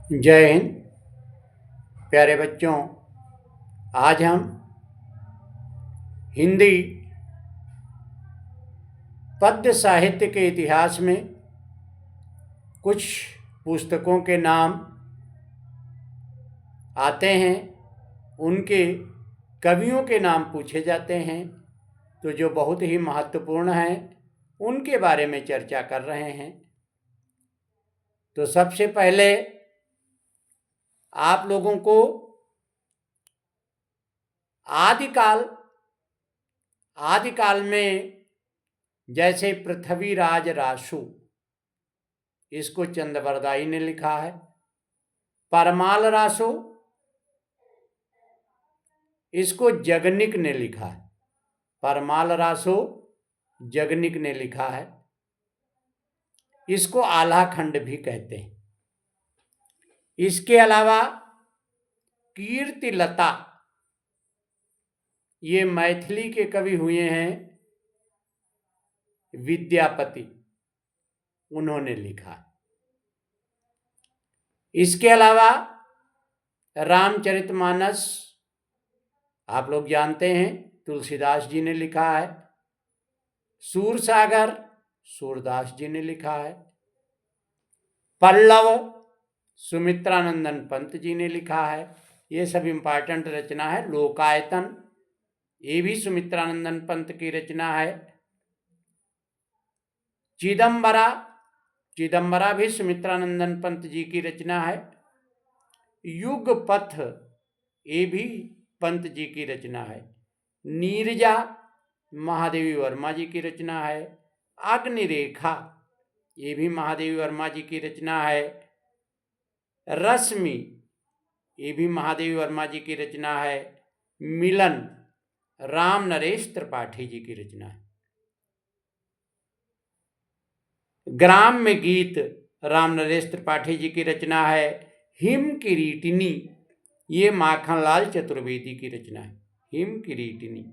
जय हिंद। प्यारे बच्चों, आज हम हिंदी पद्य साहित्य के इतिहास में कुछ पुस्तकों के नाम आते हैं, उनके कवियों के नाम पूछे जाते हैं, तो जो बहुत ही महत्वपूर्ण हैं उनके बारे में चर्चा कर रहे हैं। तो सबसे पहले आप लोगों को आदिकाल में जैसे पृथ्वीराज रासु, इसको चंदवरदाई ने लिखा है। परमाल रासु, इसको जगनिक ने लिखा है। परमाल रासु जगनिक ने लिखा है। इसको आल्हाखंड भी कहते हैं। इसके अलावा कीर्तिलता, ये मैथिली के कवि हुए हैं, विद्यापति, उन्होंने लिखा है। इसके अलावा रामचरितमानस आप लोग जानते हैं, तुलसीदास जी ने लिखा है। सूरसागर सूरदास जी ने लिखा है। पल्लव सुमित्रानंदन पंत जी ने लिखा है। ये सब इम्पॉर्टेंट रचना है। लोकायतन, ये भी सुमित्रानंदन पंत की रचना है। चिदंबरा भी सुमित्रानंदन पंत जी की रचना है। युगपथ, ये भी पंत जी की रचना है। नीरजा महादेवी वर्मा जी की रचना है। अग्निरेखा, ये भी महादेवी वर्मा जी की रचना है। रश्मि, ये भी महादेवी वर्मा जी की रचना है। मिलन, राम नरेश त्रिपाठी जी की रचना है। ग्राम में गीत, राम नरेश त्रिपाठी जी की रचना है। हिम किरीटिनी, ये माखनलाल चतुर्वेदी की रचना है। हिम किरीटिनी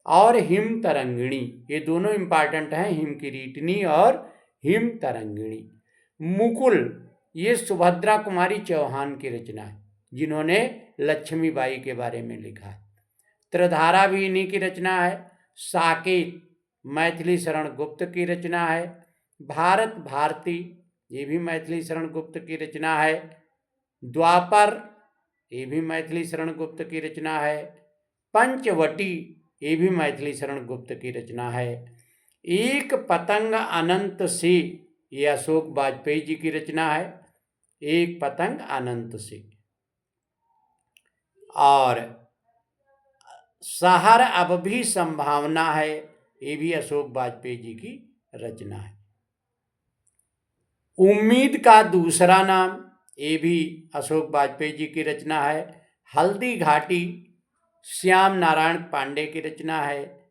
और हिम तरंगिणी, ये दोनों इंपॉर्टेंट हैं, हिम किरीटिनी और हिम तरंगिणी। मुकुल, ये सुभद्रा कुमारी चौहान की रचना है, जिन्होंने लक्ष्मीबाई के बारे में लिखा है। त्रिधारा भी इन्हीं की रचना है। साकेत, मैथिली शरण गुप्त की रचना है। भारत भारती, ये भी मैथिली शरण गुप्त की रचना है। द्वापर, ये भी मैथिली शरण गुप्त की रचना है। पंचवटी, ये भी मैथिली शरण गुप्त की रचना है। एक पतंग अनंत से, ये अशोक वाजपेयी जी की रचना है। एक पतंग अनंत से। और शहर अब भी संभावना है, ये भी अशोक वाजपेयी जी की रचना है। उम्मीद का दूसरा नाम, ये भी अशोक वाजपेयी जी की रचना है। हल्दी घाटी, श्याम नारायण पांडे की रचना है।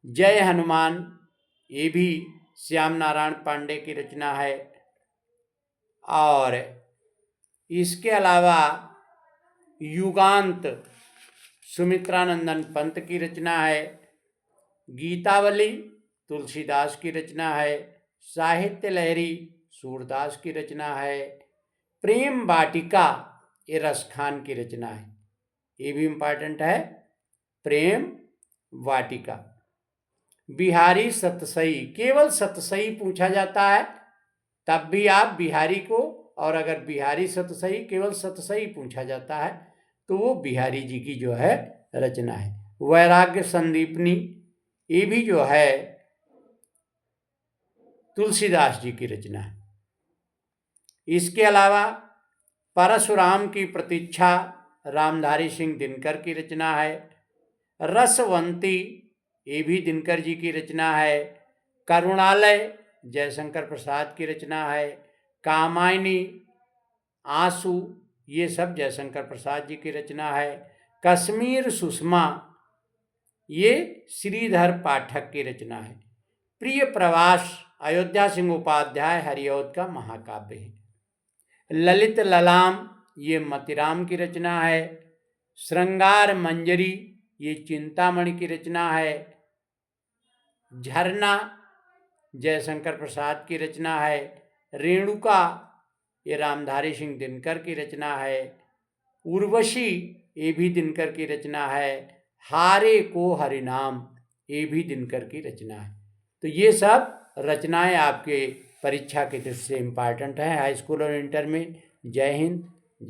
जय हनुमान, ये भी श्याम नारायण पांडे की रचना है। और इसके अलावा युगांत, सुमित्रानंदन पंत की रचना है। गीतावली, तुलसीदास की रचना है। साहित्य लहरी, सूरदास की रचना है। प्रेम वाटिका, ये रसखान की रचना है, ये भी इम्पॉर्टेंट है। प्रेम वाटिका। बिहारी सतसई, केवल सतसई पूछा जाता है, तब भी आप बिहारी को, और अगर बिहारी सतसई, केवल सतसई पूछा जाता है तो वो बिहारी जी की जो है रचना है। वैराग्य संदीपनी, ये भी जो है तुलसीदास जी की रचना है। इसके अलावा परशुराम की प्रतीक्षा, रामधारी सिंह दिनकर की रचना है। रसवंती, ये भी दिनकर जी की रचना है। करुणालय, जयशंकर प्रसाद की रचना है। कामायनी, आंसू, ये सब जयशंकर प्रसाद जी की रचना है। कश्मीर सुषमा, ये श्रीधर पाठक की रचना है। प्रिय प्रवास, अयोध्या सिंह उपाध्याय हरिऔध का महाकाव्य है। ललित ललाम, ये मतिराम की रचना है। श्रृंगार मंजरी, ये चिंतामणि की रचना है। झरना, जयशंकर प्रसाद की रचना है। रेणुका, ये रामधारी सिंह दिनकर की रचना है। उर्वशी ये भी दिनकर की रचना है। हारे को हरिनाम ये भी दिनकर की रचना है। तो ये सब रचनाएं आपके परीक्षा की दृष्टि से इम्पॉर्टेंट है हाई स्कूल और इंटर में। जय हिंद।